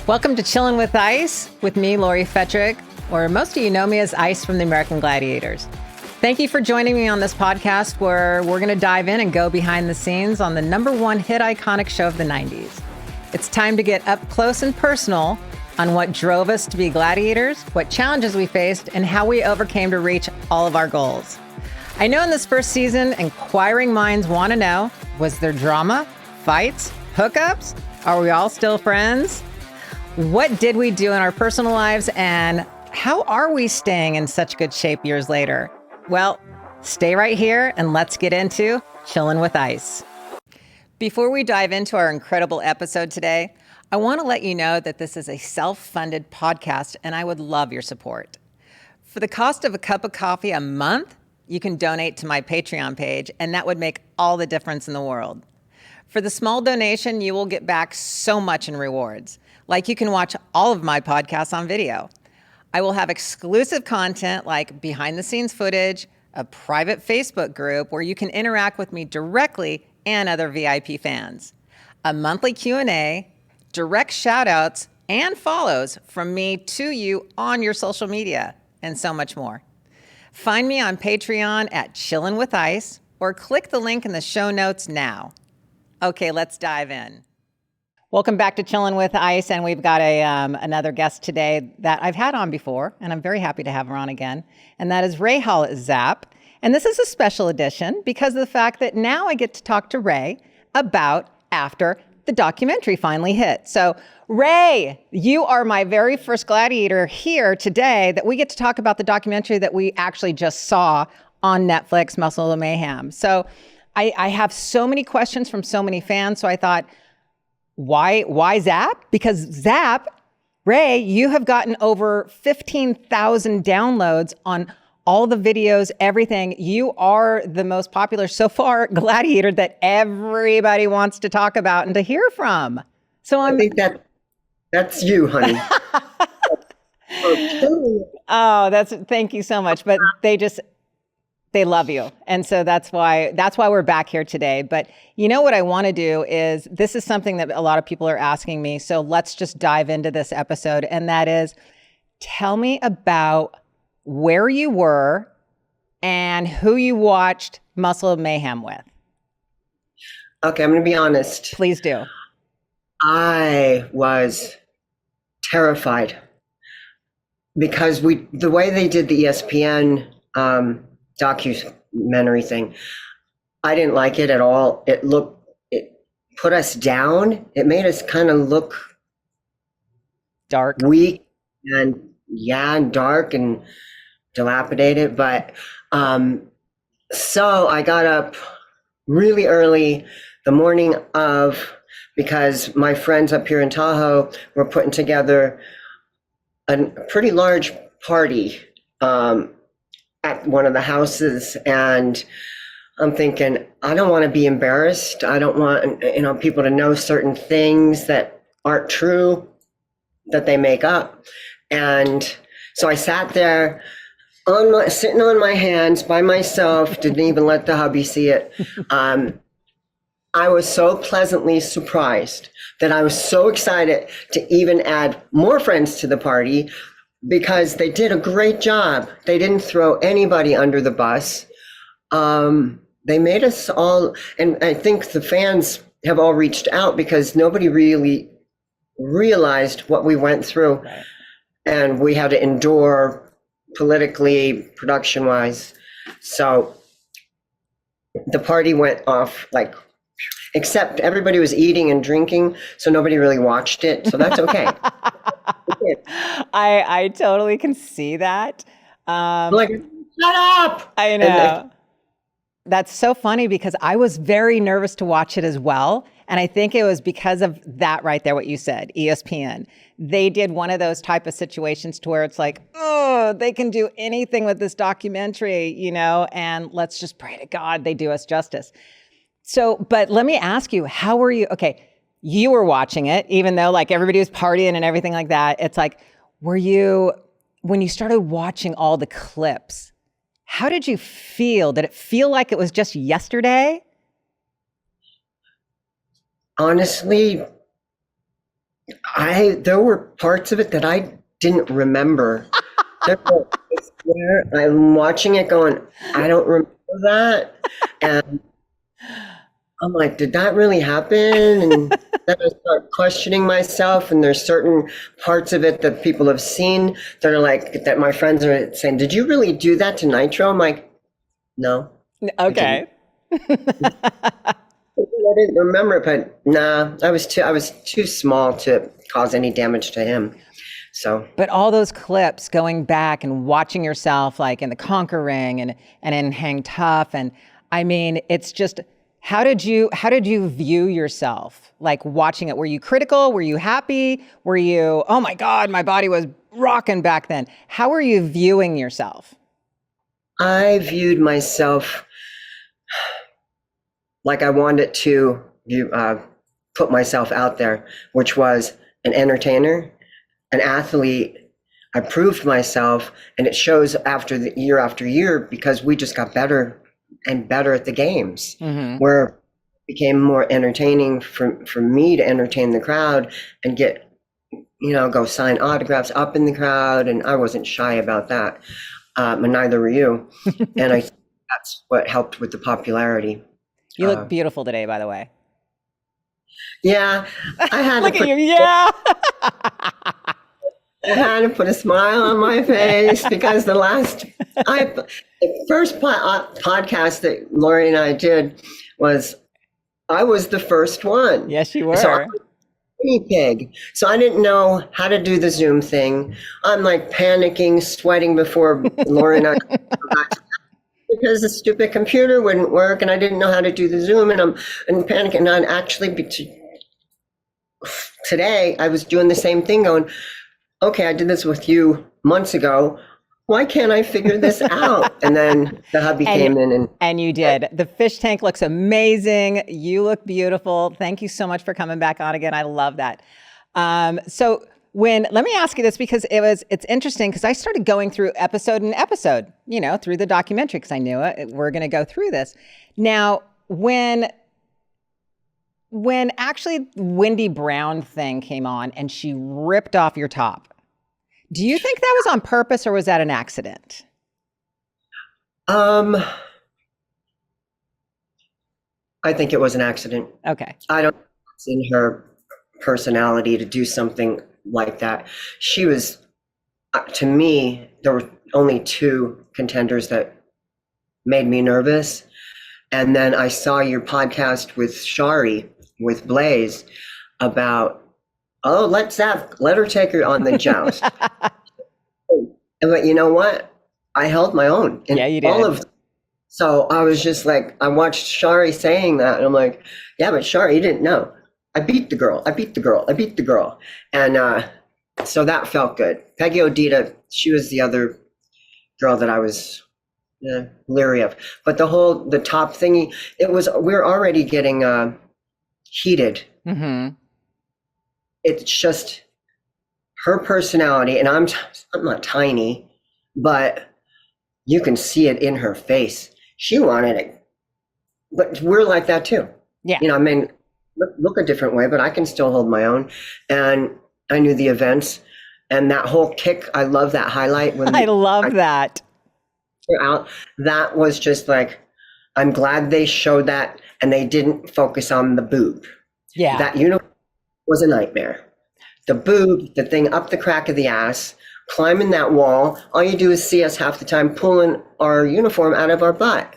Welcome to Chillin' with Ice with me, Lori Fetrick, or most of you know me as Ice from the American Gladiators. Thank you for joining me on this podcast where we're going to dive in and go behind the scenes on the #1 hit iconic show of the 90s. It's time to get up close and personal on what drove us to be gladiators, what challenges we faced, and how we overcame to reach all of our goals. I know in this first season, inquiring minds want to know, was there drama, fights, hookups? Are we all still friends? What did we do in our personal lives, and how are we staying in such good shape years later? Well, stay right here and let's get into Chillin' with Ice. Before we dive into our incredible episode today, I want to let you know that this is a self-funded podcast and I would love your support. For the cost of a cup of coffee a month, you can donate to my Patreon page, and that would make all the difference in the world. For the small donation, you will get back so much in rewards. Like you can watch all of my podcasts on video. I will have exclusive content like behind the scenes footage, a private Facebook group where you can interact with me directly and other VIP fans, a monthly Q&A, direct shout outs and follows from me to you on your social media, and so much more. Find me on Patreon at Chillin' with Ice or click the link in the show notes now. Okay, let's dive in. Welcome back to Chillin' with Ice, and we've got another guest today that I've had on before, and I'm very happy to have her on again, and that is Ray Zapp. And this is a special edition because of the fact that now I get to talk to Ray about after the documentary finally hit. So Ray, you are my very first gladiator here today that we get to talk about the documentary that we actually just saw on Netflix, Muscle of Mayhem. So I have so many questions from so many fans, so I thought, why Zapp? Because Zapp, Ray, you have gotten over 15,000 downloads on all the videos, everything. You are the most popular so far gladiator that everybody wants to talk about and to hear from. So I think that's you, honey. Thank you so much. But they love you. And so that's why we're back here today. But you know what I want to do is, this is something that a lot of people are asking me. So let's just dive into this episode. And that is, tell me about where you were and who you watched Muscle of Mayhem with. Okay, I'm going to be honest. Please do. I was terrified because the way they did the ESPN documentary thing, I didn't like it at all. It put us down. It made us kind of look dark, weak, and dark and dilapidated. But so I got up really early the morning of, because my friends up here in Tahoe were putting together a pretty large party at one of the houses, and I'm thinking, I don't want to be embarrassed. I don't want people to know certain things that aren't true, that they make up. And so I sat there sitting on my hands by myself, didn't even let the hubby see it. I was so pleasantly surprised that I was so excited to even add more friends to the party, because they did a great job. They didn't throw anybody under the bus. They made us all, and I think the fans have all reached out because nobody really realized what we went through. Right. And we had to endure politically, production-wise. So the party went off except everybody was eating and drinking, so nobody really watched it. So that's okay. I totally can see that. Shut up! I know. That's so funny because I was very nervous to watch it as well. And I think it was because of that right there, what you said, ESPN. They did one of those type of situations to where it's like, oh, they can do anything with this documentary, and let's just pray to God they do us justice. So, but let me ask you, how were you? Okay, you were watching it, even though everybody was partying and everything like that. It's when you started watching all the clips, how did you feel? Did it feel like it was just yesterday? Honestly, There were parts of it that I didn't remember. I swear, I'm watching it going, I don't remember that. And I'm like, did that really happen? And then I start questioning myself. And there's certain parts of it that people have seen that are like, that my friends are saying, did you really do that to Nitro? I'm like, no, I didn't. Okay. I didn't remember it, but nah, I was too small to cause any damage to him. So But all those clips going back and watching yourself like in the Conquer Ring and in Hang Tough, and I mean, it's just how did you view yourself like watching it? Were you critical? Were you happy? Were you, oh my God, my body was rocking back then? How were you viewing yourself? I viewed myself like I wanted to put myself out there, which was an entertainer, an athlete. I proved myself, and it shows after year because we just got better and better at the games, where it became more entertaining for me to entertain the crowd and get, go sign autographs up in the crowd. And I wasn't shy about that. And neither were you. And I think that's what helped with the popularity. You look beautiful today, by the way. Yeah, I had Look to at you. Yeah. I had to put a smile on my face because the first podcast that Lori and I did I was the first one. Yes, you were. So I was a guinea pig. So I didn't know how to do the Zoom thing. I'm like panicking, sweating before Lori and I because the stupid computer wouldn't work and I didn't know how to do the Zoom and I'm panicking. And actually today I was doing the same thing going, okay, I did this with you months ago. Why can't I figure this out? And then the hubby came in and you did. The fish tank looks amazing. You look beautiful. Thank you so much for coming back on again. I love that. Let me ask you this because it's interesting because I started going through episode, through the documentary because I knew it. We're going to go through this. Now, when actually Wendy Brown thing came on and she ripped off your top, do you think that was on purpose or was that an accident? I think it was an accident. Okay. I don't think it's in her personality to do something like that. She was, to me, there were only two contenders that made me nervous. And then I saw your podcast with Shari, with Blaze, about, let her take her on the joust. But you know what? I held my own. Yeah, you did. So I was just like, I watched Shari saying that, and I'm like, yeah, but Shari, you didn't know. I beat the girl. And so that felt good. Peggy Odita, she was the other girl that I was leery of. But the top thingy, we're already getting heated. Mm-hmm. It's just her personality, and I'm not tiny, but you can see it in her face. She wanted it, but we're like that too. Yeah. I mean, look a different way, but I can still hold my own. And I knew the events and that whole kick. I love that highlight when I love that. Out. That was just like, I'm glad they showed that and they didn't focus on the boob. Yeah. That was a nightmare. The boob, the thing up the crack of the ass, climbing that wall. All you do is see us half the time pulling our uniform out of our butt.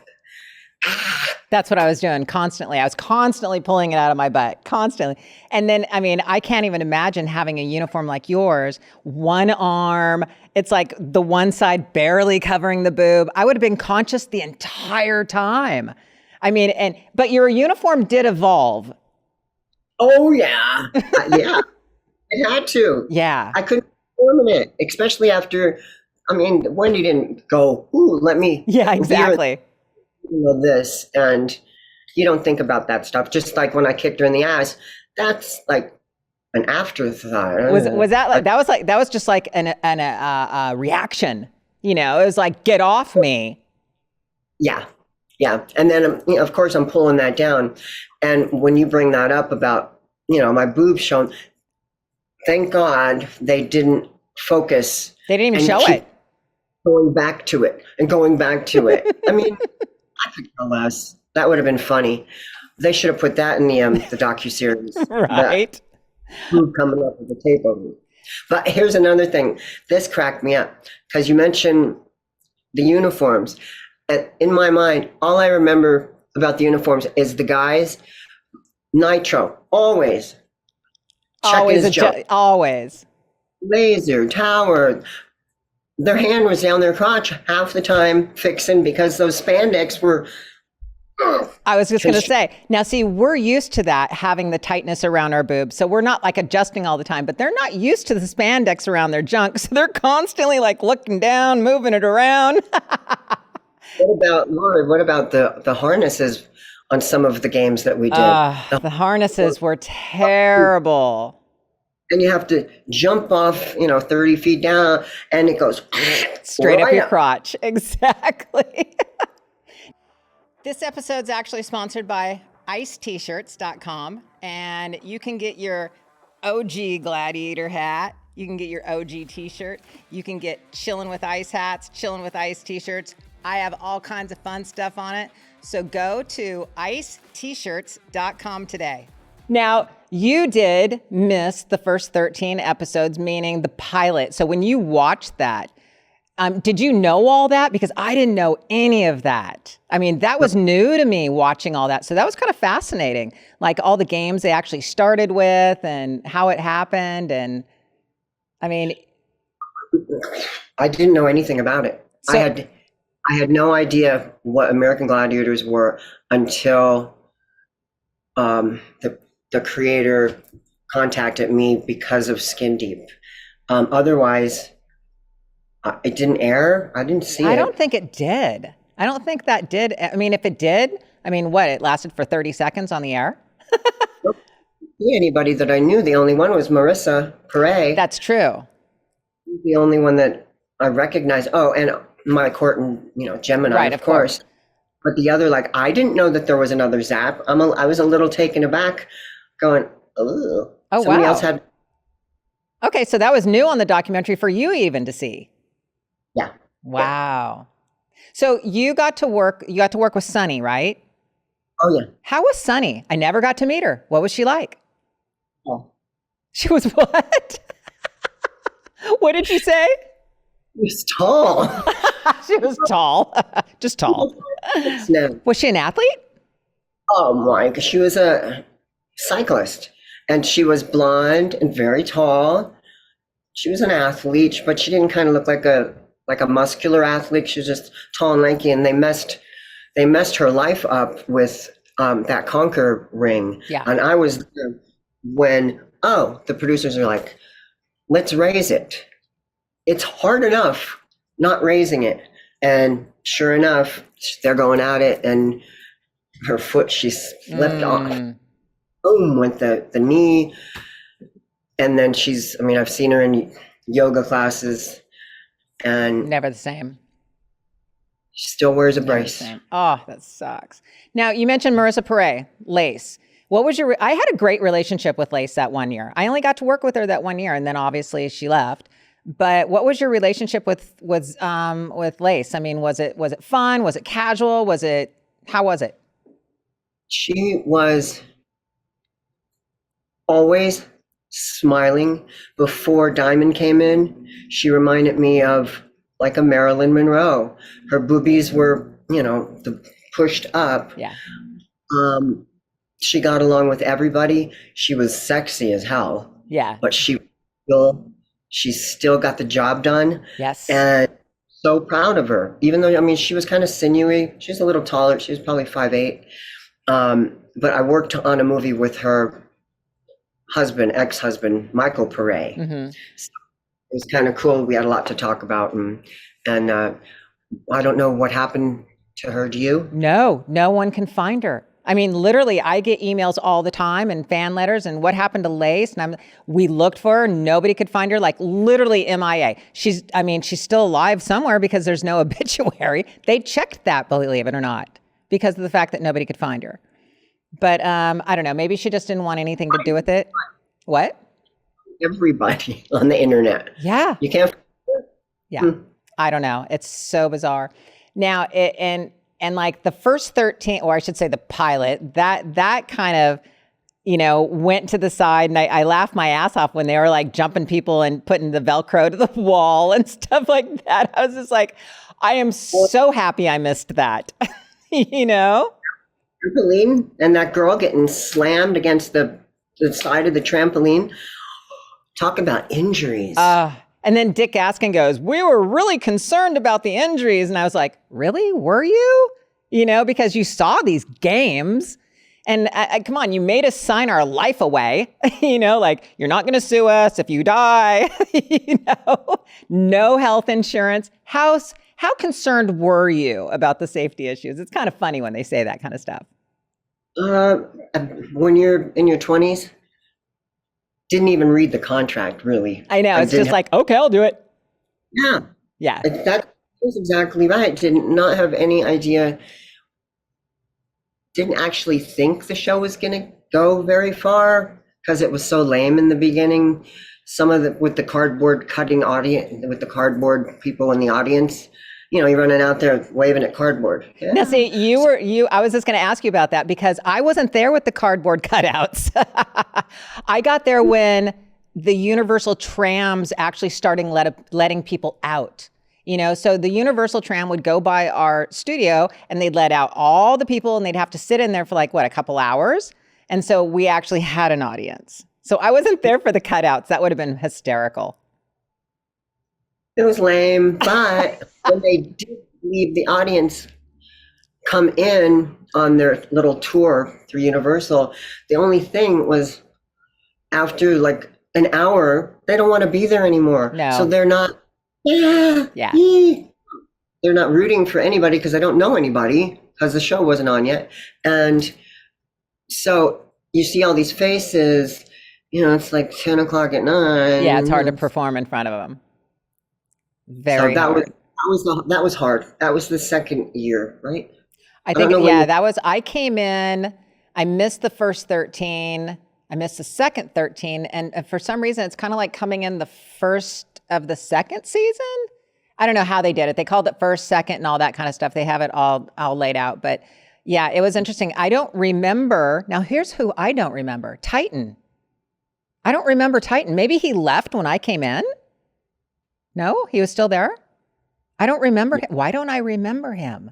That's what I was doing constantly. I was constantly pulling it out of my butt, constantly. And then, I mean, I can't even imagine having a uniform like yours, one arm, it's like the one side barely covering the boob. I would have been conscious the entire time. I mean, but your uniform did evolve. Oh, yeah. Yeah. It had to. Yeah. I couldn't perform it, especially after, Wendy didn't go, ooh, let me. Yeah, exactly. This, and you don't think about that stuff. Just like when I kicked her in the ass, that's like an afterthought. Was that was just like a reaction? It was like, get off me. Yeah. And then of course I'm pulling that down. And when you bring that up about my boobs shown, thank God they didn't focus. They didn't even and show keep it. going back to it and going back to it. I mean, I could care less. That would have been funny. They should have put that in the docuseries. That Right. food coming up with the tape over me. But here's another thing. This cracked me up because you mentioned the uniforms. And in my mind, all I remember about the uniforms is the guys, nitro, always checking Always his jump. always. Laser, tower. Their hand was down their crotch half the time fixing because those spandex were. I was just going to say, now see, we're used to that, having the tightness around our boobs. So we're not like adjusting all the time, but they're not used to the spandex around their junk. So they're constantly like looking down, moving it around. What about, Lord, what about the harnesses on some of the games that we did? The harnesses were terrible. And you have to jump off, 30 feet down, and it goes Straight up right your crotch. Exactly. This episode's actually sponsored by IceT-shirts.com, and you can get your OG Gladiator hat. You can get your OG t-shirt. You can get Chillin' with Ice hats, Chillin' with Ice t-shirts. I have all kinds of fun stuff on it. So go to IceT-shirts.com today. Now, you did miss the first 13 episodes, meaning the pilot. So when you watched that, did you know all that? Because I didn't know any of that. I mean, that was new to me, watching all that. So that was kind of fascinating. Like all the games they actually started with and how it happened. And I mean, I didn't know anything about it. So, I had no idea what American Gladiators were until the creator contacted me because of Skin Deep. Otherwise, it didn't air. I didn't see it. I don't think it did. I don't think that did. I mean, if it did, I mean, what? It lasted for 30 seconds on the air? See anybody that I knew. The only one was Marissa Pere. That's true. The only one that I recognized. Oh, and my court and Gemini, Right, of course. But the other, I didn't know that there was another Zap. I was a little taken aback, going, oh, somebody wow. else had. Okay, so that was new on the documentary for you even to see. Yeah. Wow. So you got to work with Sunny, right? Oh, yeah. How was Sunny? I never got to meet her. What was she like? Oh. She was what? What did she say? She was tall. She was tall. Just tall. Was she an athlete? Oh, my God. She was a cyclist, and she was blonde and very tall. She was an athlete, but she didn't kind of look like a muscular athlete. She was just tall and lanky, and they messed her life up with that Conquer ring. Yeah. And I was there when the producers are like, let's raise it. It's hard enough not raising it. And sure enough, they're going at it, and her foot, she slipped off. Boom, went the knee. And then I've seen her in yoga classes, and never the same. She still wears a brace. Oh, that sucks. Now, you mentioned Marissa Pere, Lace. What was I had a great relationship with Lace that one year. I only got to work with her that one year, and then obviously she left. But what was your relationship with Lace? I mean, was it fun? Was it casual? How was it? She was always smiling. Before Diamond came in, she reminded me of like a Marilyn Monroe. Her boobies were, pushed up. Yeah. She got along with everybody. She was sexy as hell. Yeah. But she still got the job done. Yes. And so proud of her. Even though, she was kind of sinewy. She's a little taller. She was probably 5'8". But I worked on a movie with her ex-husband, Michael Pere. Mm-hmm. So it was kind of cool. We had a lot to talk about. And I don't know what happened to her. Do you? No one can find her. I mean, literally, I get emails all the time and fan letters. And what happened to Lace? And we looked for her. Nobody could find her. Like literally MIA. She's still alive somewhere because there's no obituary. They checked that, believe it or not, because of the fact that nobody could find her. But I don't know. Maybe she just didn't want anything to do with it. What? everybody on the internet. Yeah. You can't. Yeah. I don't know. It's so bizarre. Now, and like the first 13, or I should say the pilot, that kind of, went to the side, and I laughed my ass off when they were like jumping people and putting the Velcro to the wall and stuff like that. I was just like, I am so happy I missed that. Trampoline, and that girl getting slammed against the side of the trampoline. Talk about injuries. And then Dick Gaskin goes, we were really concerned about the injuries. And I was like, really? Were you? Because you saw these games. And come on, you made us sign our life away. Like, you're not going to sue us if you die. No health insurance. How concerned were you about the safety issues? It's kind of funny when they say that kind of stuff. When you're in your 20s, didn't even read the contract, really. I know. It's just like, okay, I'll do it. Yeah. Yeah. That was exactly right. Did not have any idea. Didn't actually think the show was going to go very far because it was so lame in the beginning. Some of with the cardboard cutting audience, with the cardboard people in the audience, you're running out there waving at cardboard. Yeah. Now, see, I was just going to ask you about that because I wasn't there with the cardboard cutouts. I got there when the Universal trams actually starting letting people out. So the Universal tram would go by our studio and they'd let out all the people and they'd have to sit in there for like, a couple hours. And so we actually had an audience. So I wasn't there for the cutouts. That would have been hysterical. It was lame, but when they did leave the audience come in on their little tour through Universal, the only thing was after like an hour, they don't want to be there anymore. No. So they're not, they're not rooting for anybody because they don't know anybody because the show wasn't on yet. And so you see all these faces, it's like 10 o'clock at night. Yeah, it's hard to perform in front of them. Very hard. That was hard. That was the second year, right? I came in, I missed the first 13, I missed the second 13, and for some reason it's kind of like coming in the first of the second season. I don't know how they did it. They called it first, second, and all that kind of stuff. They have it all laid out. But yeah, it was interesting. I don't remember. Now here's who I don't remember. Titan. I don't remember Titan. Maybe he left when I came in. No, he was still there. I don't remember him. Why don't I remember him?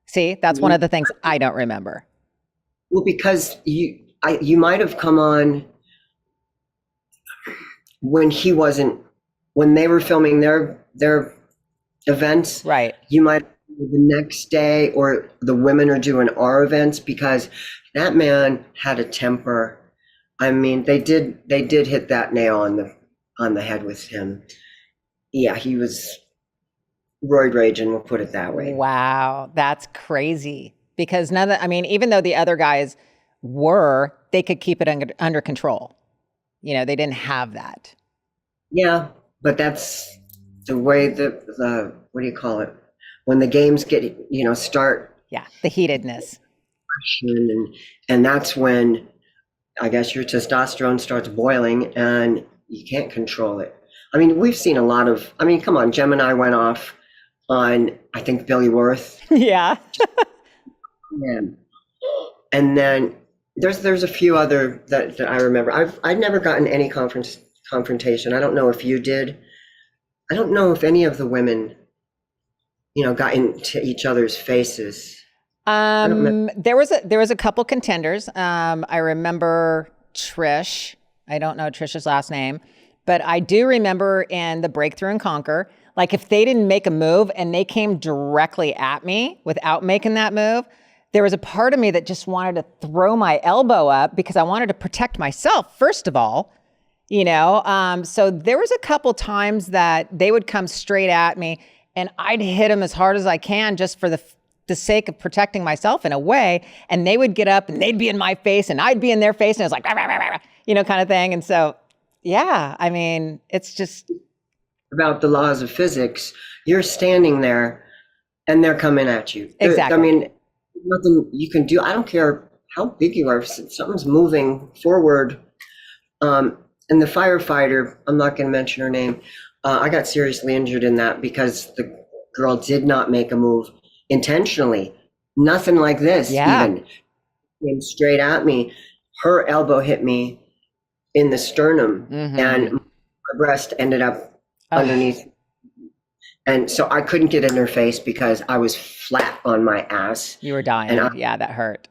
See, that's one of the things I don't remember. Well, because you might have come on when they were filming their events. Right. You might the next day, or the women are doing our events, because that man had a temper. I mean, they did hit that nail on the head with him. Yeah, he was roid raging, we'll put it that way. Wow, that's crazy. Because even though the other guys they could keep it under control. They didn't have that. Yeah, but that's the way the what do you call it? When the games get, start. Yeah, the heatedness. And that's when I guess your testosterone starts boiling and you can't control it. I mean, we've seen a lot of, come on, Gemini went off on, I think, Billy Worth. Yeah. And then there's a few other that I remember. I've never gotten any confrontation. I don't know if you did. I don't know if any of the women, got into each other's faces. There was a couple contenders. I remember Trish. I don't know Trish's last name. But I do remember in the Breakthrough and Conquer, like if they didn't make a move and they came directly at me without making that move, there was a part of me that just wanted to throw my elbow up because I wanted to protect myself, first of all, So there was a couple times that they would come straight at me and I'd hit them as hard as I can just for the sake of protecting myself in a way. And they would get up and they'd be in my face and I'd be in their face and it was like, rah, rah, rah, rah, kind of thing. And so, yeah, it's just about the laws of physics. You're standing there and they're coming at you. Exactly. Nothing you can do. I don't care how big you are. If something's moving forward, and and the firefighter, I'm not going to mention her name, I got seriously injured in that because the girl did not make a move intentionally. Nothing like this even. Came straight at me. Her elbow hit me in the sternum, and my breast ended up underneath. And so I couldn't get in her face because I was flat on my ass. You were dying. Yeah, that hurt.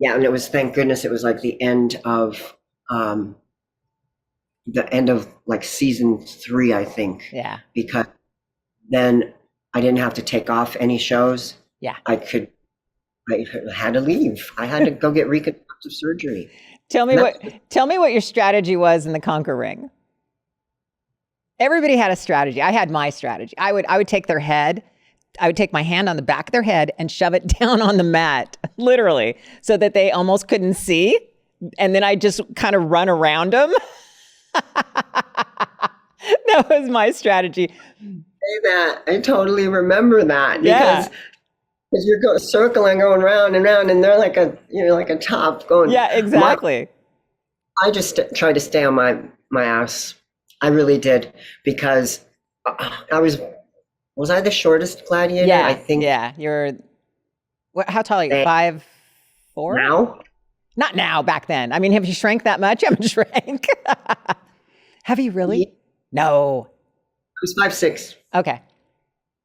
Yeah, and it was, thank goodness, it was like the end of like season 3, I think. Yeah. Because then I didn't have to take off any shows. Yeah. I had to leave. I had to go get reconstructive surgery. Tell me what your strategy was in the Conquer Ring. Everybody had a strategy. I had my strategy. I would take their head. I would take my hand on the back of their head and shove it down on the mat, literally, so that they almost couldn't see. And then I just kind of run around them. That was my strategy. Say that. I totally remember that. Because you're circling, going round and round, and they're like a top going. Yeah, exactly. I just tried to stay on my ass. I really did, because I was I the shortest gladiator? Yeah, I think. Yeah, how tall are you? 5'4"? Now? Not now, back then. I mean, have you shrank that much? I haven't shrank. Have you really? Yeah. No. I was 5'6". Okay.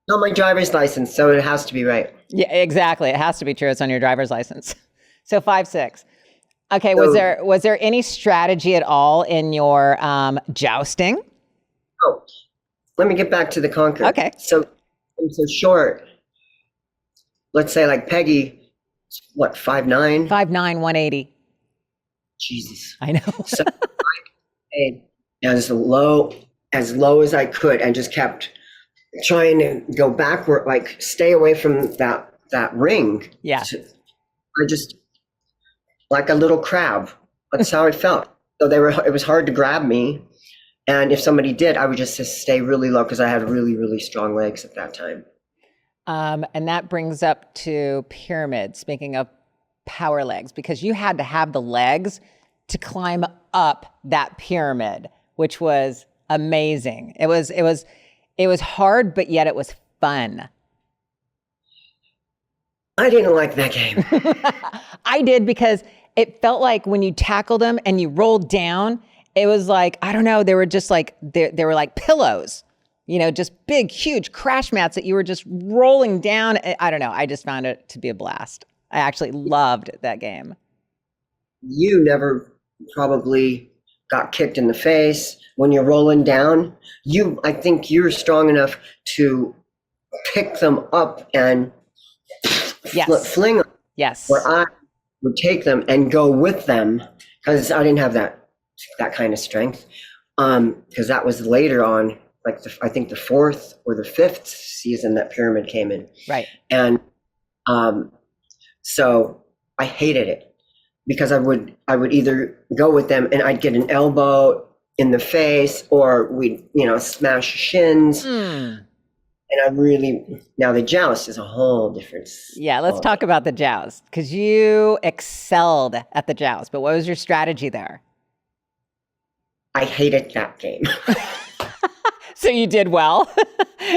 On my driver's license, so it has to be right. Yeah, exactly. It has to be true. It's on your driver's license. So 5'6". Okay. Was there any strategy at all in your jousting? Oh, let me get back to the Conquer. Okay. So I'm so short. Let's say like Peggy, what, 5'9"? 5'9", 180. Jesus. I know. So I stayed as low as I could and just kept trying to go backward, like stay away from that ring. Yeah. I just, like a little crab. That's how it felt. So it was hard to grab me. And if somebody did, I would just stay really low because I had really, really strong legs at that time. And that brings up to pyramid, speaking of power legs, because you had to have the legs to climb up that pyramid, which was amazing. It was hard, but yet it was fun. I didn't like that game. I did, because it felt like when you tackled them and you rolled down, it was like, I don't know, they were just like, they were like pillows, just big, huge crash mats that you were just rolling down. I don't know. I just found it to be a blast. I actually loved that game. You never probably got kicked in the face when you're rolling down. I think you're strong enough to pick them up and fling them. Yes. Where I would take them and go with them, because I didn't have that kind of strength. Because that was later on, like I think the 4th or the 5th season that pyramid came in. Right. And so I hated it, because I would either go with them and I'd get an elbow in the face, or we'd smash shins. And now the joust is a whole different. Yeah, let's talk about the joust, because you excelled at the joust. But what was your strategy there? I hated that game. So you did well.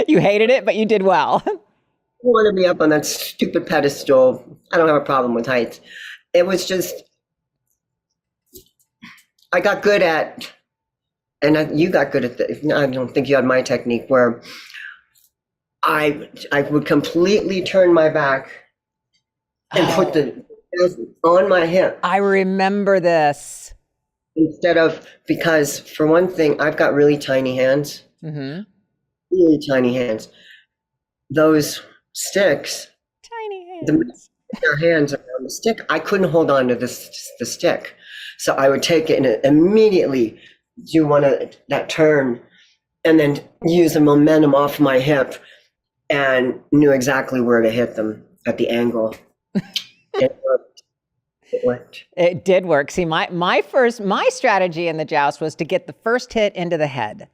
You hated it, but you did well. I want to be up on that stupid pedestal. I don't have a problem with heights. It was just, I got good at, and you got good at I don't think you had my technique, where I would completely turn my back and put the on my hip. I remember this. Instead of, because for one thing, I've got really tiny hands. Mm-hmm. Really tiny hands. Those sticks. Tiny hands. Their hands around the stick. I couldn't hold on to the stick. So I would take it and immediately do that turn, and then use the momentum off my hip, and knew exactly where to hit them at the angle. It worked. It worked. It did work. See, my strategy in the joust was to get the first hit into the head.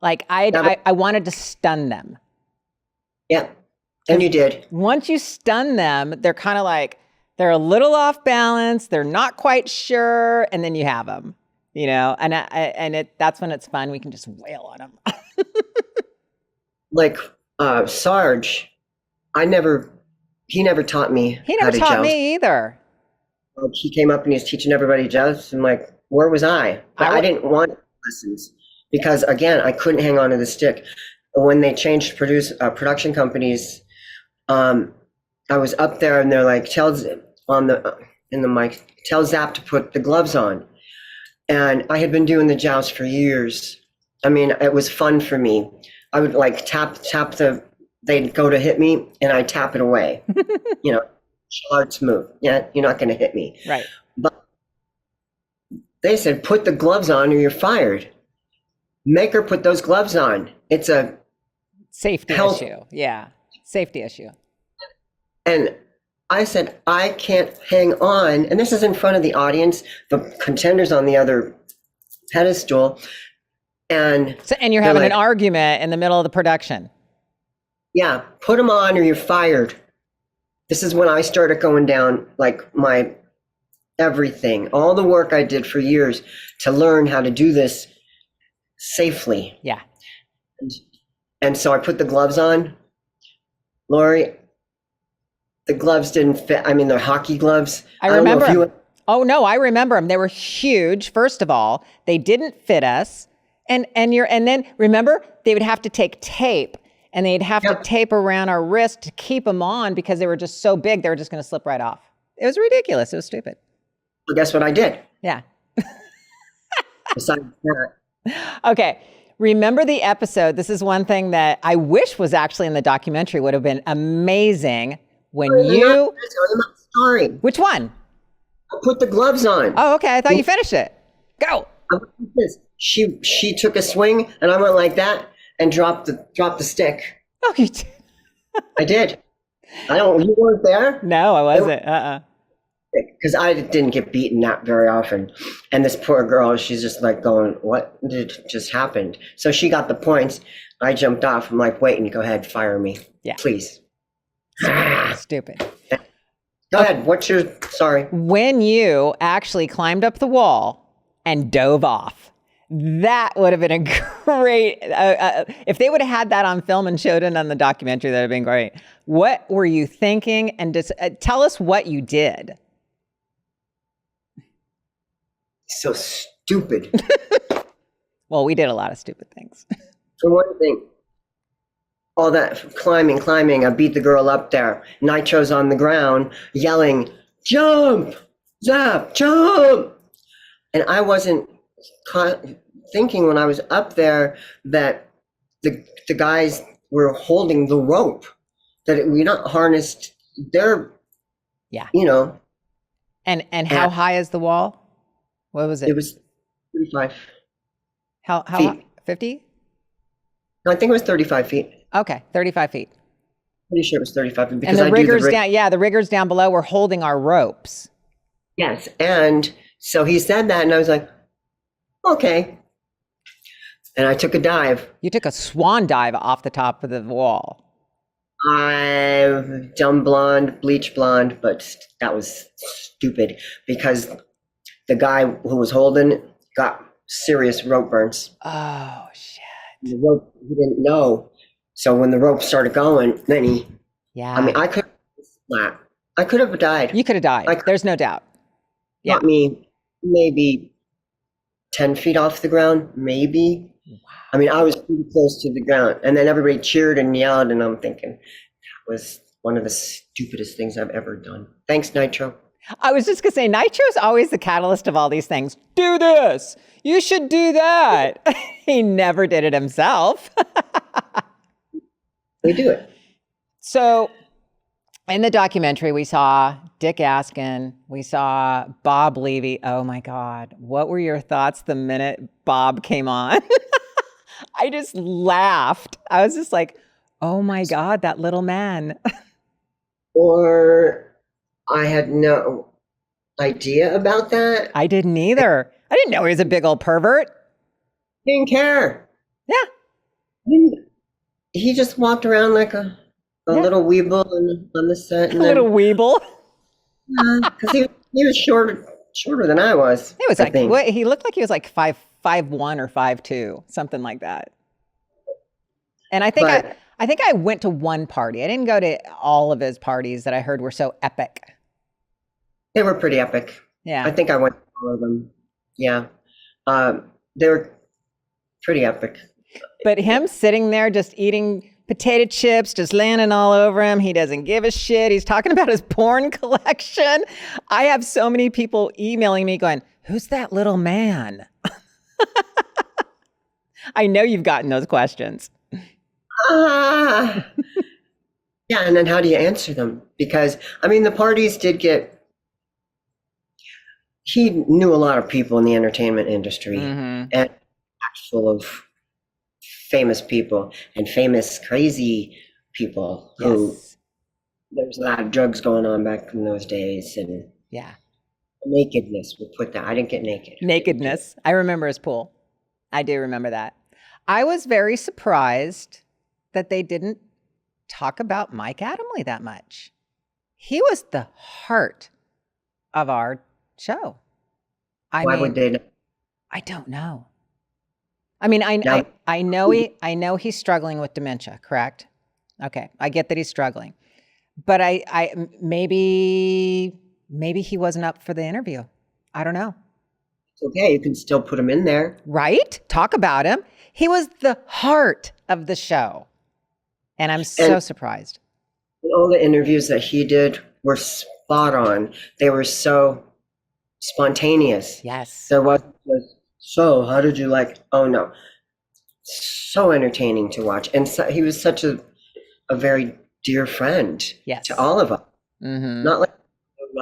Like I wanted to stun them. Yeah. And you did. Once you stun them, they're kind of like, they're a little off balance. They're not quite sure. And then you have them. that's when it's fun. We can just wail on them. Like Sarge, he never taught me He how never to taught joust. me either. Like, he came up and he was teaching everybody joust. I'm like, where was I? But I didn't want lessons because, again, I couldn't hang on to the stick. When they changed production companies, I was up there and they're like, in the mic, tell Zap to put the gloves on. And I had been doing the joust for years. I mean, it was fun for me. I would like tap they'd go to hit me and I tap it away. Schlartz move. Yeah, you're not going to hit me. Right. But they said, put the gloves on or you're fired. Make her put those gloves on. It's a safety issue. Yeah. Safety issue. And I said, I can't hang on. And this is in front of the audience, the contenders on the other pedestal. And you're having an argument in the middle of the production. Yeah, put them on or you're fired. This is when I started going down like my everything, all the work I did for years to learn how to do this safely. Yeah. And so I put the gloves on. Lori, the gloves didn't fit. I mean, they're hockey gloves. I remember them. Oh, no, I remember them. They were huge. First of all, they didn't fit us. And then remember, they would have to take tape and they'd have to tape around our wrist to keep them on because they were just so big. They were just going to slip right off. It was ridiculous. It was stupid. Well, guess what I did? Yeah. Besides that. Okay. Remember the episode. This is one thing that I wish was actually in the documentary. Would have been amazing when you. Sorry. Which one? I put the gloves on. Oh, okay. I thought you finished it. Go. She took a swing and I went like that and dropped the stick. Oh, you did. I did. You weren't there? No, I wasn't. Because I didn't get beaten that very often. And this poor girl, she's just like going, what just happened? So she got the points. I jumped off. I'm like, wait, and go ahead, fire me. Yeah. Please. Stupid. Go ahead. Sorry. When you actually climbed up the wall and dove off, that would have been a great, if they would have had that on film and showed it on the documentary, that would have been great. What were you thinking? And just tell us what you did. So stupid. Well, we did a lot of stupid things. For one thing, all that climbing, I beat the girl up there. Nitro's on the ground yelling, jump, Zap, jump. And I wasn't thinking when I was up there that the guys were holding the rope, that we're not harnessed. They're, And how high is the wall? What was it? It was 35. How high? 50? No, I think it was 35 feet. Okay, 35 feet. Pretty sure it was 35 feet. Because and the riggers down, the riggers down below were holding our ropes. Yes, and so he said that, and I was like, okay. And I took a dive. You took a swan dive off the top of the wall. I'm dumb blonde, bleach blonde, but that was stupid because the guy who was holding got serious rope burns. Oh, shit. The rope, he didn't know. So when the rope started going, then I could have died. You could have died. There's no doubt. Yeah. Not me, maybe 10 feet off the ground, maybe. Wow. I mean, I was pretty close to the ground. And then everybody cheered and yelled, and I'm thinking, that was one of the stupidest things I've ever done. Thanks, Nitro. I was just going to say, Nitro's always the catalyst of all these things. Do this. You should do that. He never did it himself. We do it. So in the documentary, we saw Dick Askin. We saw Bob Levy. Oh, my God. What were your thoughts the minute Bob came on? I just laughed. I was just like, oh, my God, that little man. Or I had no idea about that. I didn't either. I didn't know he was a big old pervert. Didn't care. Yeah. He just walked around like a little weeble on the set. A little weeble. Because he was short shorter than I was. He was I like, think. what, he looked like he was like 5'1" or 5'2", something like that. And But I think I went to one party. I didn't go to all of his parties that I heard were so epic. they were pretty epic. Yeah. I think I went to all of them. Yeah. They were pretty epic. But him sitting there just eating potato chips, just landing all over him. He doesn't give a shit. He's talking about his porn collection. I have so many people emailing me going, who's that little man? I know you've gotten those questions. Ah, yeah. And then how do you answer them? Because, I mean, the parties did get, he knew a lot of people in the entertainment industry and full of famous people and famous crazy people who there was a lot of drugs going on back in those days, and nakedness, we'll put that. I didn't get naked. Nakedness. I remember his pool. I do remember that. I was very surprised that they didn't talk about Mike Adamle that much. He was the heart of our show. Why would they? I don't know. I mean, I know he's struggling with dementia, correct? Okay, I get that he's struggling, but I maybe he wasn't up for the interview. I don't know. It's okay, you can still put him in there, right? Talk about him. He was the heart of the show, and I'm so surprised. All the interviews that he did were spot on. They were so spontaneous. Yes. There wasn't just, so how did you like? Oh no, so entertaining to watch, and so, he was such a very dear friend to all of us. Not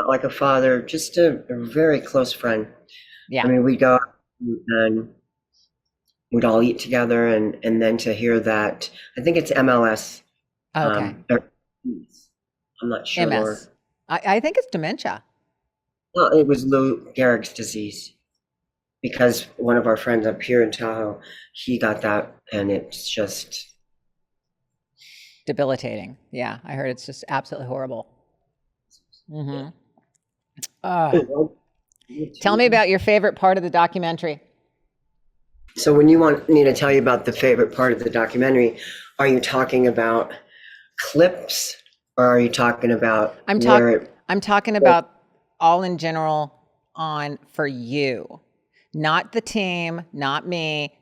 like a father, just a very close friend. Yeah. I mean, we'd go and we'd all eat together, and then to hear that, I think it's MLS. Okay. I'm not sure. MS. I think it's dementia. Well, it was Lou Gehrig's disease, because one of our friends up here in Tahoe, he got that, and it's just debilitating. Yeah, I heard it's just absolutely horrible. Tell me about your favorite part of the documentary. So when you want me to tell you about the favorite part of the documentary, are you talking about clips, or are you talking about I'm talking about all in general on for you, not the team, not me,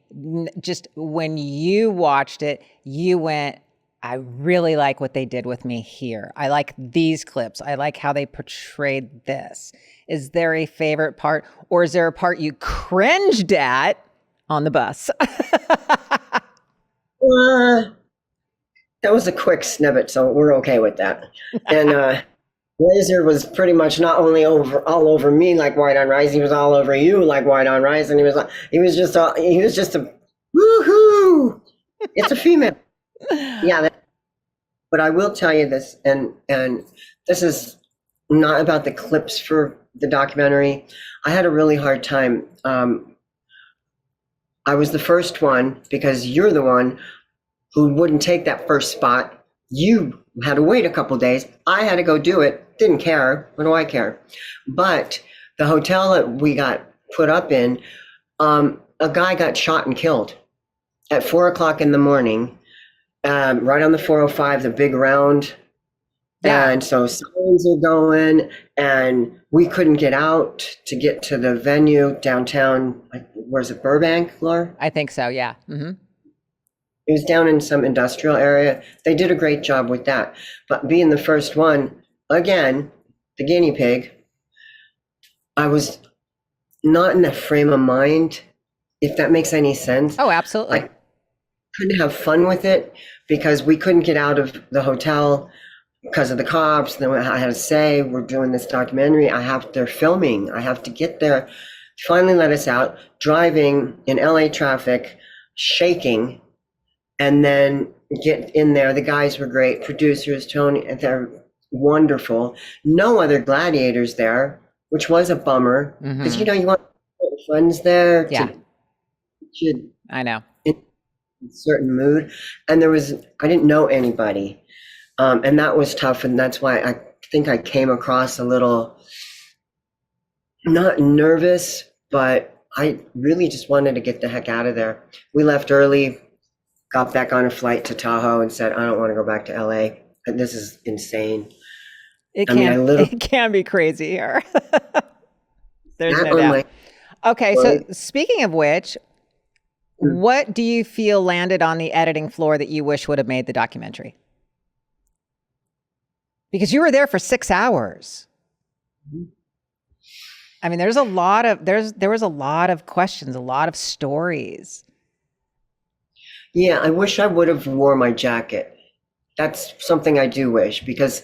just when you watched it, you went, I really like what they did with me here. I like these clips. I like how they portrayed this. Is there a favorite part, or is there a part you cringed at on the bus? That was a quick snippet, so we're okay with that. And Laser was pretty much not only all over me like white on rice, he was all over you like white on rice, and he was just a woohoo! It's a female. Yeah, but I will tell you this, and this is not about the clips for the documentary. I had a really hard time. I was the first one because you're the one who wouldn't take that first spot. You had to wait a couple days. I had to go do it. Didn't care. What do I care? But the hotel that we got put up in, a guy got shot and killed at 4:00 in the morning. Right on the 405, the big round. Yeah. And so sirens are going, and we couldn't get out to get to the venue downtown. Where's it, Burbank, Laura? I think so, yeah. It was down in some industrial area. They did a great job with that. But being the first one, again, the guinea pig, I was not in the frame of mind, if that makes any sense. Oh, absolutely. I couldn't have fun with it because we couldn't get out of the hotel because of the cops. Then I had to say, we're doing this documentary. They're filming. I have to get there. Finally let us out, driving in LA traffic, shaking, and then get in there. The guys were great. Producers, Tony, they're wonderful. No other gladiators there, which was a bummer because, you want friends there. Yeah. To I know. Certain mood, and I didn't know anybody, and that was tough, and that's why I think I came across a little Not nervous, but I really just wanted to get the heck out of there. We left early, got back on a flight to Tahoe and said, I don't want to go back to LA. And this is insane. It I mean, I can literally it can be crazy here. There's sat no on doubt. my Okay, so flight. speaking of which, what do you feel landed on the editing floor that you wish would have made the documentary? Because you were there for 6 hours. I mean, there was a lot of questions, a lot of stories. Yeah, I wish I would have wore my jacket. That's something I do wish because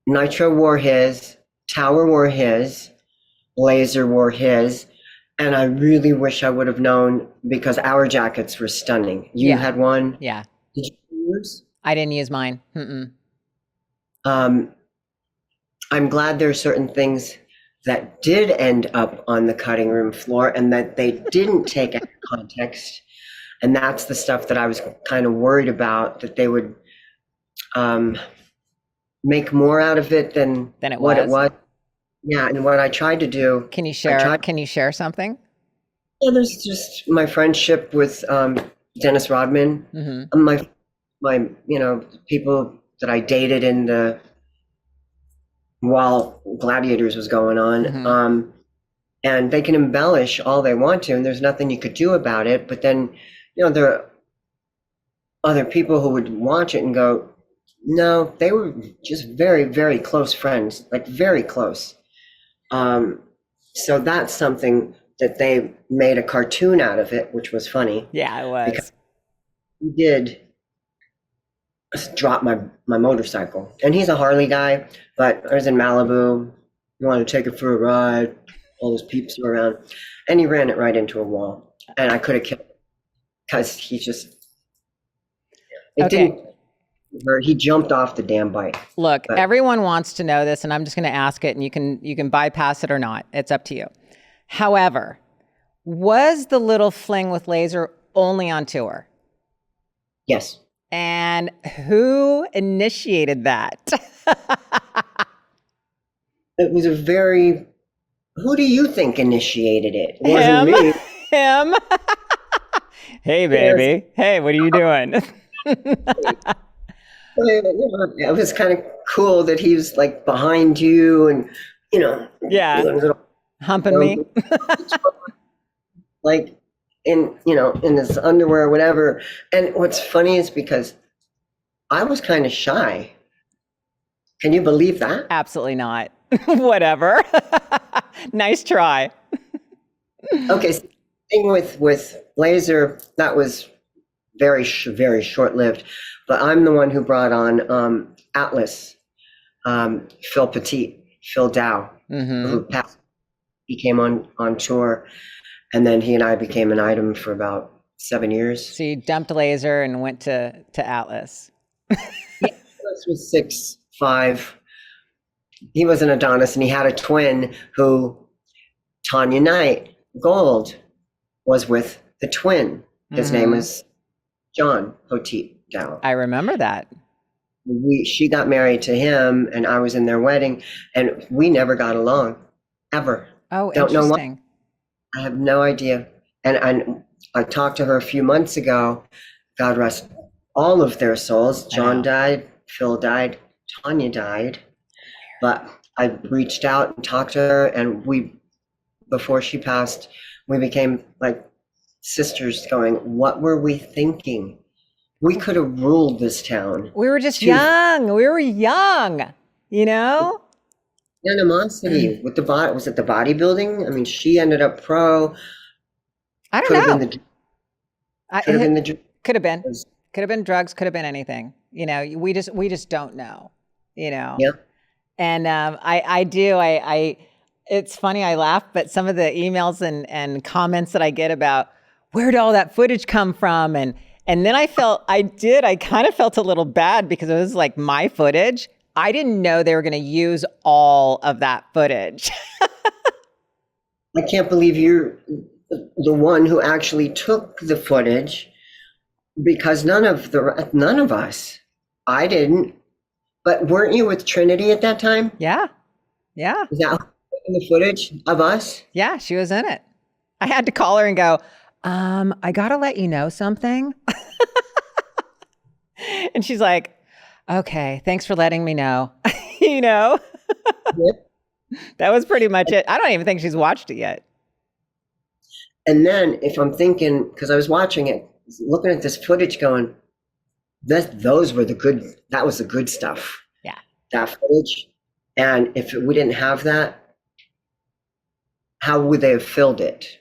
Nitro wore his, Tower wore his, Laser wore his, and I really wish I would have known because our jackets were stunning. You Yeah. had one. Yeah. Did you use? I didn't use mine. Mm-mm. I'm glad there are certain things that did end up on the cutting room floor and that they didn't take out of context. And that's the stuff that I was kind of worried about, that they would make more out of it than Than it what it was. was. Yeah, and what I tried to do. Can you share something? Yeah, there's just my friendship with Dennis Rodman, Mm-hmm. my people that I dated in the while Gladiators was going on. Mm-hmm. And they can embellish all they want to, and there's nothing you could do about it. But then, there are other people who would watch it and go, no, they were just very, very close friends, like very close. So that's something that they made a cartoon out of it, which was funny. Yeah, it was. Because he did drop my motorcycle, and he's a Harley guy, but I was in Malibu, you want to take it for a ride, all those peeps were around, and he ran it right into a wall, and I could have killed him because he just didn't hurt. He jumped off the damn bike. Look, everyone wants to know this, and I'm just going to ask it, and you can bypass it or not. It's up to you. However, was the little fling with Laser only on tour? Yes. And who initiated that? It was who do you think initiated it? It wasn't me. Him. Hey, baby. Hey, what are you doing? It was kind of cool that he was like behind you and, yeah, humping me. Like in his underwear or whatever. And what's funny is because I was kind of shy. Can you believe that? Absolutely not. Whatever. Nice try. Okay, so thing with Laser, that was very short-lived. But I'm the one who brought on Atlas, Phil Dow, who passed. He came on tour, and then he and I became an item for about 7 years. So you dumped Laser and went to Atlas. Yeah, Atlas was 6'5". He was an Adonis, and he had a twin who, Tanya Knight Gold, was with the twin. His name was John Poteet Dow. I remember that. She got married to him, and I was in their wedding, and we never got along, ever. Oh, Don't know why. interesting. I have no idea. And I talked to her a few months ago. God rest all of their souls. John died, Phil died, Tanya died. But I reached out and talked to her, and before she passed, we became like sisters going, what were we thinking? We could have ruled this town. We were just young. We were young, Animosity with the body. Was it the bodybuilding? I mean, she ended up pro. I don't know. Could have been drugs. Could have been anything. We just don't know. Yeah. And it's funny. I laugh, but some of the emails and comments that I get about where did all that footage come from, and then I kind of felt a little bad because it was like my footage. I didn't know they were going to use all of that footage. I can't believe you're the one who actually took the footage, because none of us. I didn't. But weren't you with Trinity at that time? Yeah. Yeah. Is that in the footage of us? Yeah, she was in it. I had to call her and go, I got to let you know something. And she's like, okay, thanks for letting me know. You know, Yep. that was pretty much it. I don't even think she's watched it yet. And then if I'm thinking, because I was watching it, looking at this footage going, those were that was the good stuff. Yeah. That footage. And if we didn't have that, how would they have filled it?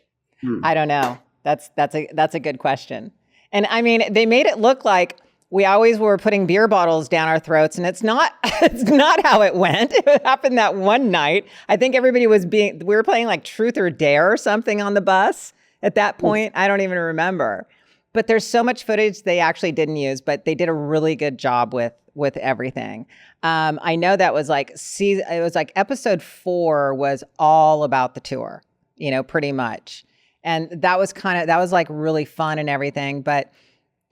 I don't know. That's a good question. And I mean, they made it look like we always were putting beer bottles down our throats, and it's not how it went. It happened that one night. I think everybody we were playing like Truth or Dare or something on the bus at that point. I don't even remember. But there's so much footage they actually didn't use, but they did a really good job with everything. I know that was like it was like episode 4 was all about the tour, pretty much. And that was like really fun and everything, but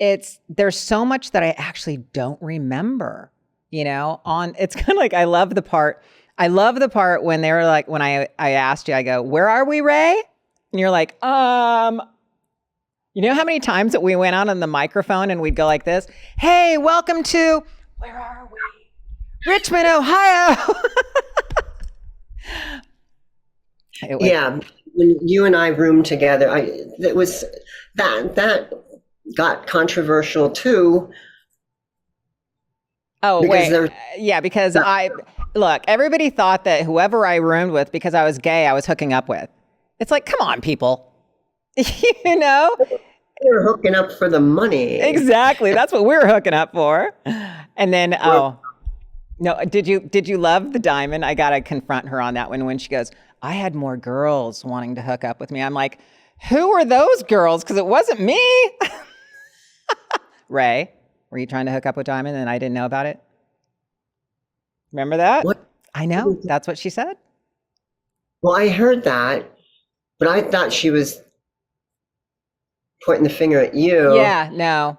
there's so much that I actually don't remember, it's kind of like, I love the part when they were like, when I asked you, I go, where are we, Ray? And you're like, you know how many times that we went out on the microphone and we'd go like this, hey, welcome to, where are we? Richmond, Ohio. Yeah. When you and I roomed together, it was that got controversial too. Oh, wait. Yeah, because look, everybody thought that whoever I roomed with, because I was gay, I was hooking up with. It's like, come on, people. We were hooking up for the money. Exactly. That's what we were hooking up for. And then, no, did you love the diamond? I got to confront her on that one when she goes, I had more girls wanting to hook up with me. I'm like, who were those girls? Because it wasn't me. Ray, were you trying to hook up with Diamond and I didn't know about it? Remember that? What? I know. That's what she said. Well, I heard that, but I thought she was pointing the finger at you. Yeah, no.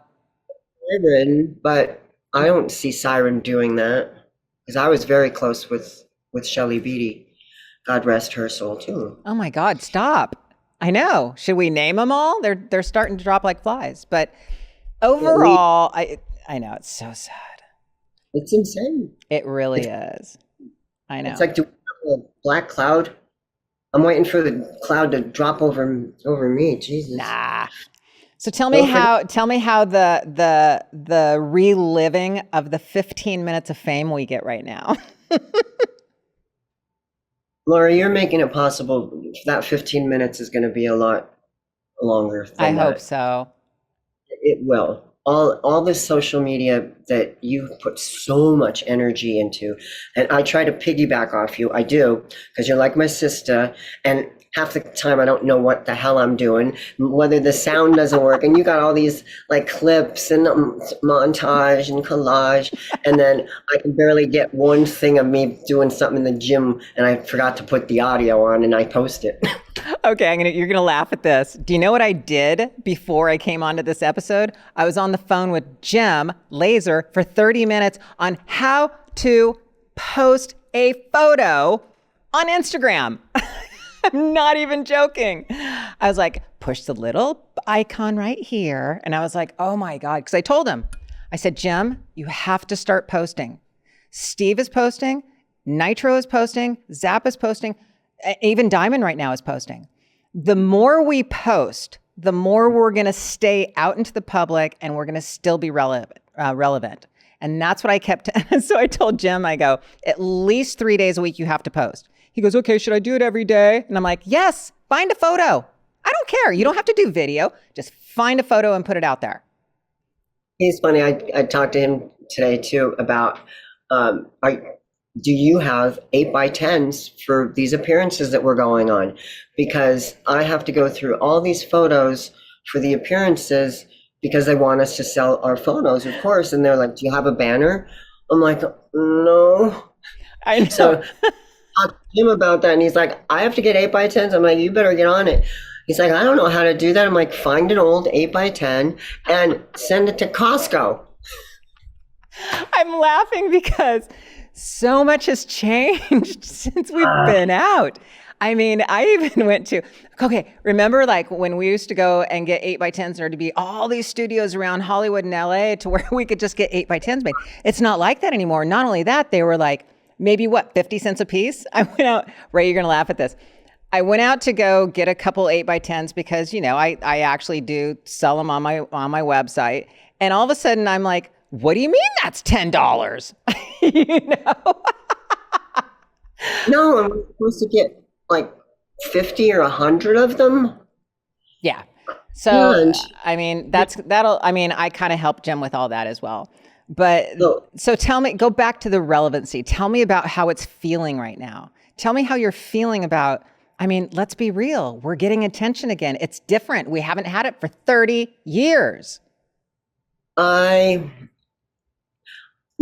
Siren, but I don't see Siren doing that, because I was very close with Shelley Beatty. God rest her soul too. Oh my God, stop. I know. Should we name them all? They're starting to drop like flies. But overall, I know, it's so sad. It's insane. It really is. I know. It's like, do we have a black cloud? I'm waiting for the cloud to drop over me. Jesus. Nah. So tell me how the reliving of the 15 minutes of fame we get right now. Laura, you're making it possible. That 15 minutes is going to be a lot longer. I hope so. It will. All this social media that you put so much energy into, and I try to piggyback off you. I do, because you're like my sister, and half the time I don't know what the hell I'm doing, whether the sound doesn't work, and you got all these like clips and montage and collage, and then I can barely get one thing of me doing something in the gym, and I forgot to put the audio on, and I post it. Okay, you're gonna laugh at this. Do you know what I did before I came onto this episode? I was on the phone with Jim Laser for 30 minutes on how to post a photo on Instagram. I'm not even joking. I was like, push the little icon right here. And I was like, oh my God. Because I told him, I said, Jim, you have to start posting. Steve is posting. Nitro is posting. Zap is posting. Even Diamond right now is posting. The more we post, the more we're going to stay out into the public and we're going to still be relevant. And that's what I kept. So I told Jim, I go, at least 3 days a week you have to post. He goes, okay, should I do it every day? And I'm like, yes, find a photo. I don't care. You don't have to do video. Just find a photo and put it out there. It's funny. I talked to him today too about, do you have 8x10s for these appearances that we're going on? Because I have to go through all these photos for the appearances because they want us to sell our photos, of course. And they're like, do you have a banner? I'm like, no. I know. So I talked to him about that, and he's like, I have to get 8x10s. I'm like, you better get on it. He's like, I don't know how to do that. I'm like, find an old 8x10 and send it to Costco. I'm laughing because So much has changed since we've been out. I mean, I even went to, okay, remember like when we used to go and get 8x10s and there to be all these studios around Hollywood and LA to where we could just get 8x10s made. It's not like that anymore. Not only that, they were like, maybe what, 50 cents a piece? I went out, Ray, you're going to laugh at this. I went out to go get a couple 8x10s because, you know, I actually do sell them on my website. And all of a sudden I'm like, what do you mean that's $10? You know? No, I'm supposed to get like 50 or 100 of them. Yeah. So, And I mean, I kind of help Jim with all that as well. But so tell me, go back to the relevancy. Tell me about how it's feeling right now. Tell me how you're feeling about, I mean, let's be real. We're getting attention again. It's different. We haven't had it for 30 years. I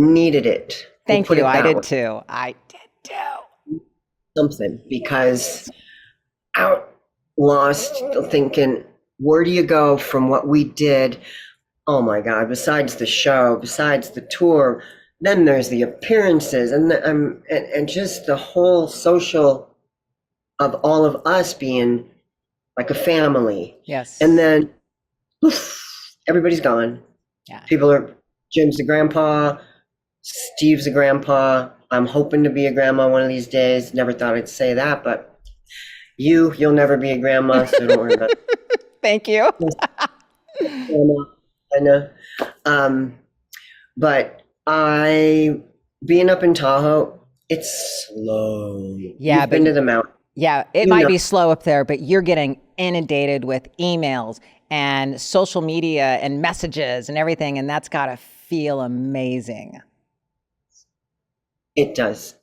needed it. Thank you. I did too. I did too. Something, because out lost thinking, where do you go from what we did? Oh my God, besides the show, besides the tour, then there's the appearances and just the whole social of all of us being like a family. Yes. And then everybody's gone. Yeah. Jim's the grandpa, Steve's a grandpa. I'm hoping to be a grandma one of these days. Never thought I'd say that, but you'll never be a grandma, so don't worry about it. Thank you. I know. But being up in Tahoe, it's slow. Yeah, You've been to the mountain. Yeah, it might be slow up there, but you're getting inundated with emails and social media and messages and everything, and that's got to feel amazing. It does.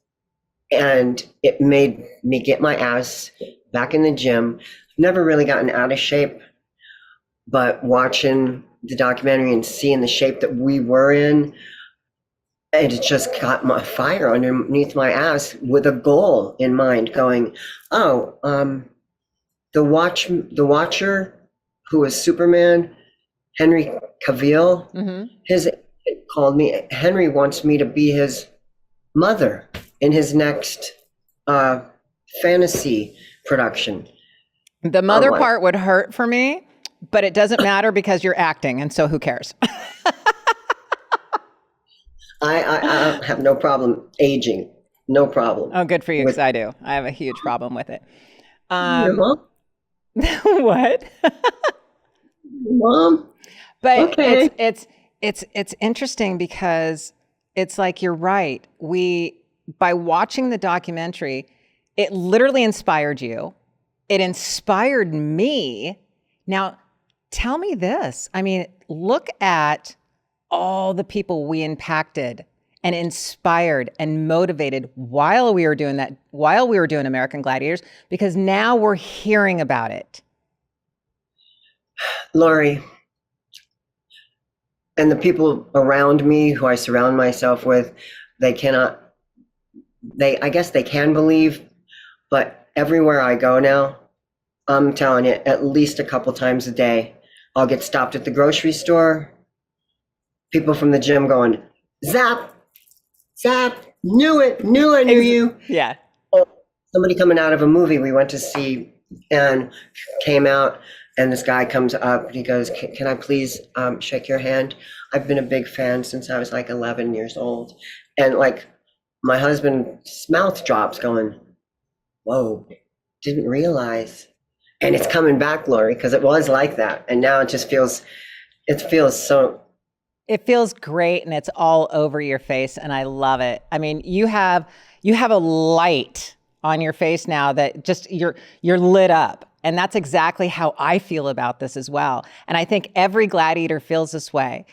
And it made me get my ass back in the gym. Never really gotten out of shape, but watching the documentary and seeing the shape that we were in, it just got my fire underneath my ass with a goal in mind going, the Watcher, who was Superman, Henry Cavill, his called me. Henry wants me to be his mother in his next fantasy production. The mother part would hurt for me, but it doesn't matter because you're acting, and so who cares? I have no problem aging. No problem. Oh, good for you, because I do. I have a huge problem with it. Your mom? What? Mom? But okay. It's interesting because it's like you're right. By watching the documentary, it literally inspired you. It inspired me. Now, tell me this. I mean, look at all the people we impacted and inspired and motivated while we were doing that, while we were doing American Gladiators, because now we're hearing about it. Lori, and the people around me who I surround myself with, I guess they can believe, but everywhere I go now, I'm telling you, at least a couple times a day, I'll get stopped at the grocery store. People from the gym going, Zap, knew I knew you. Yeah. Or somebody coming out of a movie we went to see and came out, and this guy comes up and he goes, can I please shake your hand? I've been a big fan since I was like 11 years old. And like my husband's mouth drops going, whoa, didn't realize. And it's coming back, Lori, because it was like that. And now it feels so. It feels great, and it's all over your face, and I love it. I mean, you have a light on your face now that just you're lit up. And that's exactly how I feel about this as well. And I think every gladiator feels this way.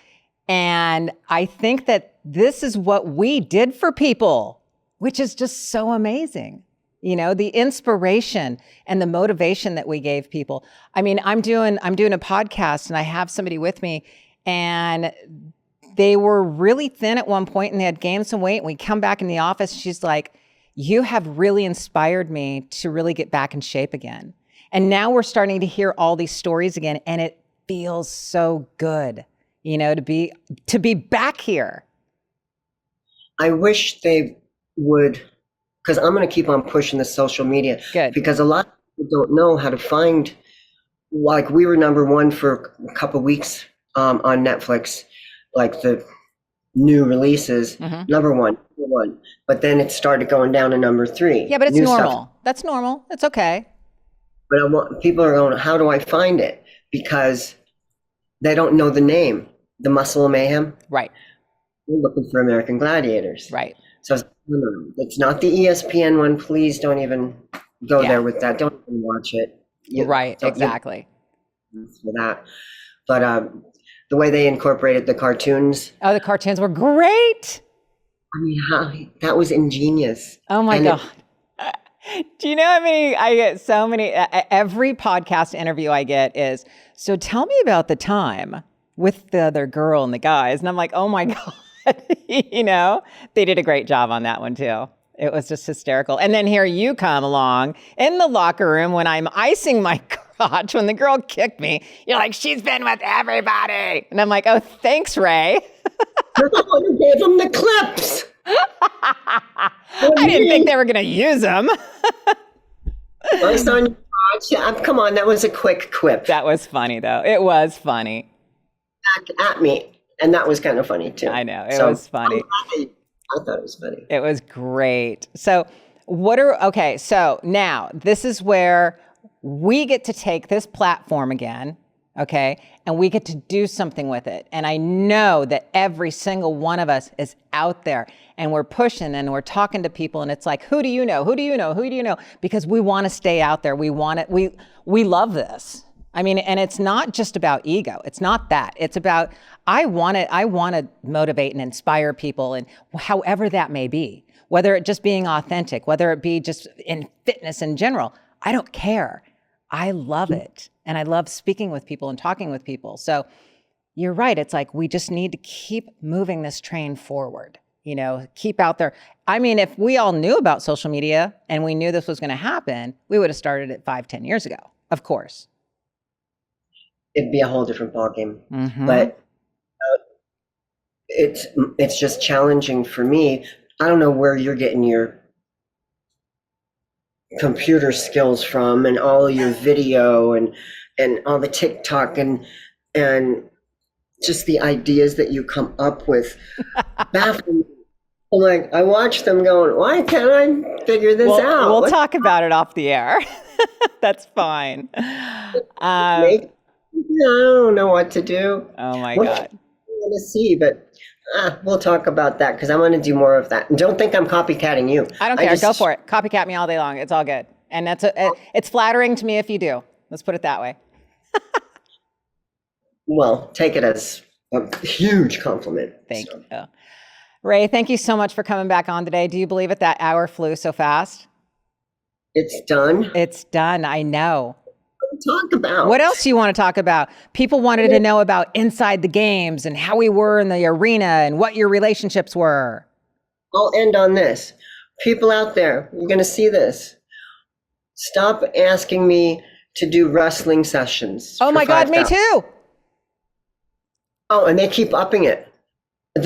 And I think that this is what we did for people, which is just so amazing. You know, the inspiration and the motivation that we gave people. I mean, I'm doing a podcast and I have somebody with me, and they were really thin at one point and they had gained some weight. And we come back in the office, she's like, you have really inspired me to really get back in shape again. And now we're starting to hear all these stories again, and it feels so good, you know, to be back here. I wish they would, because I'm going to keep on pushing the social media, Good. because a lot of people don't know how to find, like we were number one for a couple of weeks on Netflix, like the new releases, Mm-hmm. number one, but then it started going down to number three. Yeah, but it's New normal. stuff. That's normal. It's okay. But people are going, how do I find it? Because they don't know the name, The Muscle of Mayhem. Right. We're looking for American Gladiators. Right. So it's not the ESPN one. Please don't even go there with that. Don't even watch it. Right. Exactly. For that. But the way they incorporated the cartoons. Oh, the cartoons were great. I mean, that was ingenious. Oh my God. Do you know how many, I get so many, every podcast interview I get is, so tell me about the time with the other girl and the guys. And I'm like, oh my God, you know, they did a great job on that one too. It was just hysterical. And then here you come along in the locker room when I'm icing my crotch, when the girl kicked me, you're like, she's been with everybody. And I'm like, oh, thanks, Ray. You gave them the clips. I didn't think they were going to use them. Come on, that was a quick quip. That was funny, though. It was funny. Back at me. And that was kind of funny, too. I know. It was funny. I thought it was funny. It was great. So so now this is where we get to take this platform again, okay, and we get to do something with it. And I know that every single one of us is out there and we're pushing and we're talking to people and it's like, who do you know? Who do you know? Who do you know? Because we want to stay out there. We want it. We love this. I mean, and it's not just about ego. It's not that. It's about, I want to motivate and inspire people, and however that may be, whether it just being authentic, whether it be just in fitness in general, I don't care. I love it. And I love speaking with people and talking with people. So you're right. It's like, we just need to keep moving this train forward, you know, keep out there. I mean, if we all knew about social media and we knew this was going to happen, we would have started it 5-10 years ago, of course. It'd be a whole different ballgame. Mm-hmm. But it's just challenging for me. I don't know where you're getting your computer skills from and all your video and all the TikTok and just the ideas that you come up with. Baffling me. I'm like, I watch them going, why can't I figure this out? We'll talk about it off the air. That's fine. I don't know what to do. Oh my God. I want to see, but we'll talk about that because I want to do more of that. And don't think I'm copycatting you. I don't care. Go for it. Copycat me all day long. It's all good. And it's flattering to me if you do. Let's put it that way. Well, take it as a huge compliment. Thank you. Ray, thank you so much for coming back on today. Do you believe it? That hour flew so fast? It's done. It's done. I know. Talk about. What else do you want to talk about? People wanted to know about inside the games and how we were in the arena and what your relationships were. I'll end on this. People out there, you're going to see this. Stop asking me to do wrestling sessions. Oh my God, me too. Oh, and they keep upping it.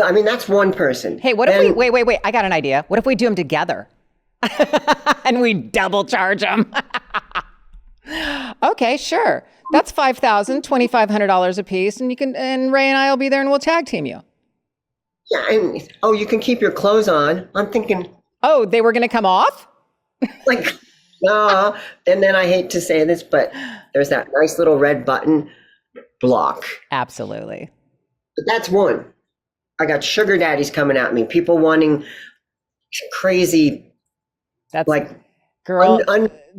I mean, that's one person. Hey, what if we, wait, I got an idea. What if we do them together? And we double charge them? Okay, sure. That's $5,000, $2,500 a piece, and Ray and I will be there, and we'll tag team you. Yeah, you can keep your clothes on. I'm thinking. Oh, they were going to come off? Like, no. And then I hate to say this, but there's that nice little red button block. Absolutely. But that's one. I got sugar daddies coming at me. People wanting crazy. That's like, girl.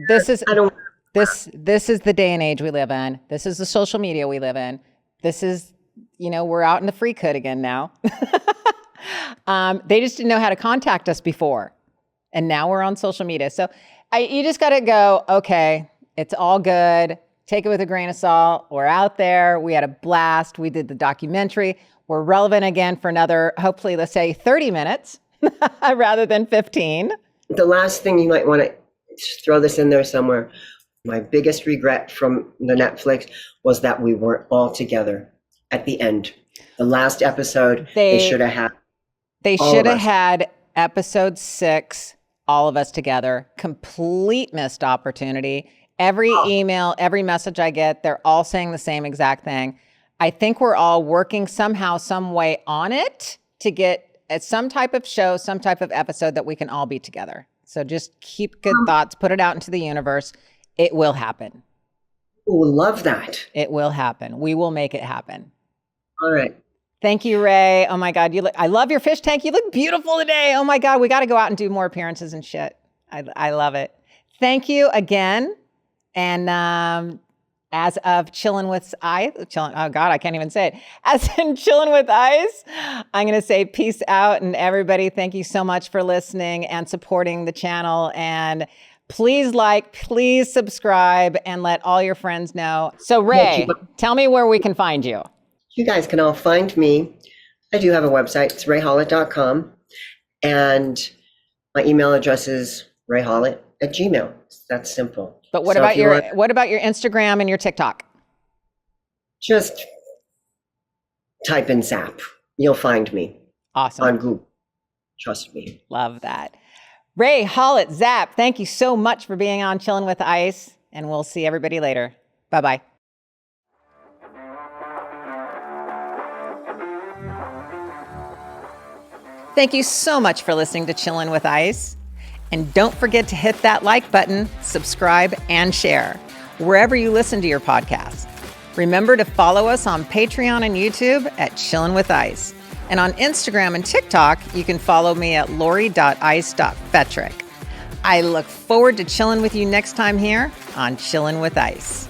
This is. I don't. This is the day and age we live in. This is the social media we live in. This is, we're out in the freak hood again now. They just didn't know how to contact us before. And now we're on social media. So you just got to go, okay, it's all good. Take it with a grain of salt. We're out there. We had a blast. We did the documentary. We're relevant again for another, hopefully, let's say 30 minutes rather than 15. The last thing you might want to throw this in there somewhere. My biggest regret from the Netflix was that we weren't all together at the end. The last episode, they should have had. They should have had Episode 6, all of us together. Complete missed opportunity. Every email, every message I get, they're all saying the same exact thing. I think we're all working somehow, some way on it to get some type of show, some type of episode that we can all be together. So just keep good thoughts, put it out into the universe. It will happen. Oh, love that. It will happen. We will make it happen. All right. Thank you, Ray. Oh my God, I love your fish tank. You look beautiful today. Oh my God, we got to go out and do more appearances and shit. I love it. Thank you again. And as of Chillin' with Ice, oh God, I can't even say it. As in Chillin' with Ice, I'm going to say peace out. And everybody, thank you so much for listening and supporting the channel. And please please subscribe, and let all your friends know. So Ray, tell me where we can find you. You guys can all find me. I do have a website. It's rayhollett.com. And my email address is rayhollett@gmail.com. That's simple. But what about your Instagram and your TikTok? Just type in Zap. You'll find me. Awesome. On Google. Trust me. Love that. Ray Hollett, Zap, thank you so much for being on Chillin' with Ice, and we'll see everybody later. Bye-bye. Thank you so much for listening to Chillin' with Ice. And don't forget to hit that like button, subscribe, and share wherever you listen to your podcast. Remember to follow us on Patreon and YouTube at Chillin' with Ice. And on Instagram and TikTok, you can follow me at lori.ice.fetrick. I look forward to chilling with you next time here on Chillin' with Ice.